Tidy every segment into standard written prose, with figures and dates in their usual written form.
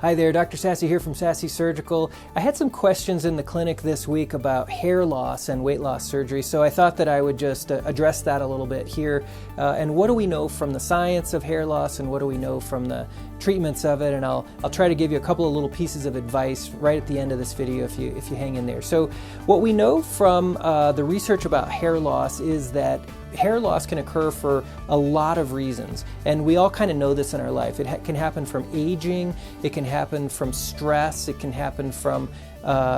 Hi there, Dr. Sasse here from Sasse Surgical. I had some questions in the clinic this week about hair loss and weight loss surgery, so I thought that I would just address that a little bit here. And what do we know from the science of hair loss, and what do we know from the treatments of it? And I'll try to give you a couple of little pieces of advice right at the end of this video if you hang in there. So what we know from the research about hair loss is that hair loss can occur for a lot of reasons, and we all kind of know this in our life. It can happen from aging, it can happen from stress, it can happen from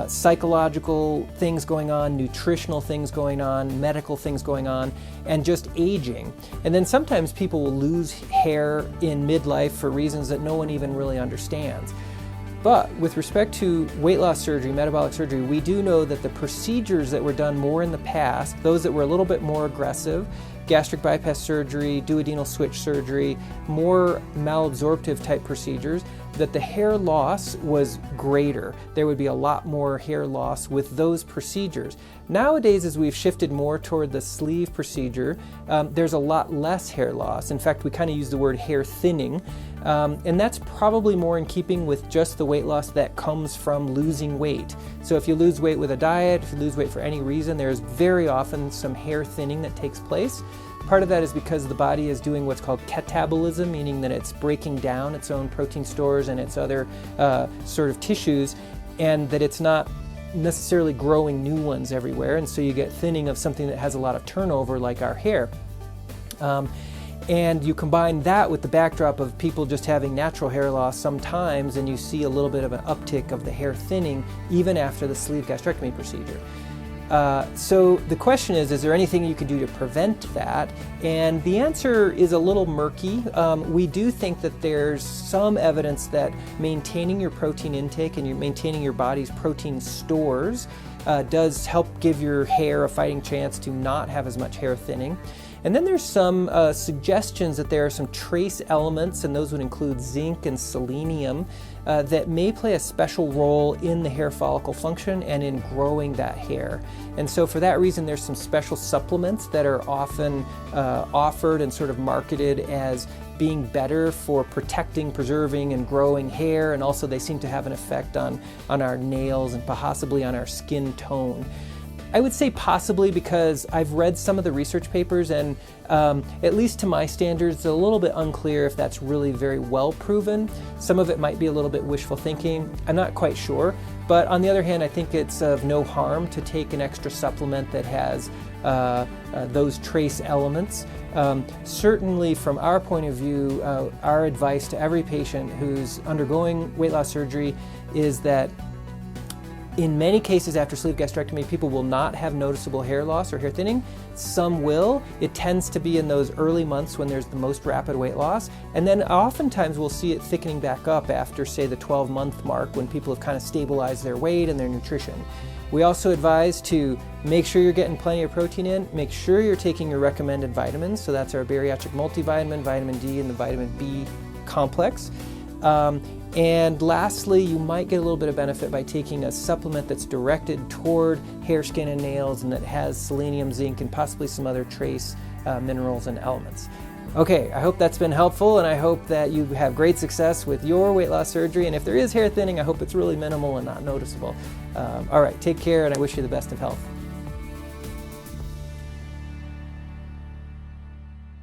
psychological things going on, nutritional things going on, medical things going on, and just aging. And then sometimes people will lose hair in midlife for reasons that no one even really understands. But with respect to weight loss surgery, metabolic surgery, we do know that the procedures that were done more in the past, those that were a little bit more aggressive, gastric bypass surgery, duodenal switch surgery, more malabsorptive type procedures, that the hair loss was greater. There would be a lot more hair loss with those procedures. Nowadays, as we've shifted more toward the sleeve procedure, there's a lot less hair loss. In fact, we kind of use the word hair thinning, and that's probably more in keeping with just the weight loss that comes from losing weight. So if you lose weight with a diet, if you lose weight for any reason, there's very often some hair thinning that takes place. Part of that is because the body is doing what's called catabolism, meaning that it's breaking down its own protein stores and its other sort of tissues, and that it's not necessarily growing new ones everywhere, and so you get thinning of something that has a lot of turnover like our hair. And you combine that with the backdrop of people just having natural hair loss sometimes, and you see a little bit of an uptick of the hair thinning even after the sleeve gastrectomy procedure. So the question is there anything you can do to prevent that? And the answer is a little murky. We do think that there's some evidence that maintaining your protein intake and maintaining your body's protein stores does help give your hair a fighting chance to not have as much hair thinning. And then there's some suggestions that there are some trace elements, and those would include zinc and selenium, that may play a special role in the hair follicle function and in growing that hair. And so for that reason, there's some special supplements that are often offered and sort of marketed as being better for protecting, preserving, and growing hair, and also they seem to have an effect on our nails and possibly on our skin tone. I would say possibly because I've read some of the research papers, and at least to my standards, it's a little bit unclear if that's really very well proven. Some of it might be a little bit wishful thinking. I'm not quite sure. But on the other hand, I think it's of no harm to take an extra supplement that has those trace elements. Certainly from our point of view, our advice to every patient who's undergoing weight loss surgery is that in many cases after sleeve gastrectomy, people will not have noticeable hair loss or hair thinning. Some will. It tends to be in those early months when there's the most rapid weight loss. And then oftentimes we'll see it thickening back up after, say, the 12-month mark when people have kind of stabilized their weight and their nutrition. We also advise to make sure you're getting plenty of protein in, make sure you're taking your recommended vitamins. So that's our bariatric multivitamin, vitamin D, and the vitamin B complex. And lastly, you might get a little bit of benefit by taking a supplement that's directed toward hair, skin, and nails, and that has selenium, zinc, and possibly some other trace minerals and elements. Okay, I hope that's been helpful, and I hope that you have great success with your weight loss surgery. And if there is hair thinning, I hope it's really minimal and not noticeable. All right, take care, and I wish you the best of health.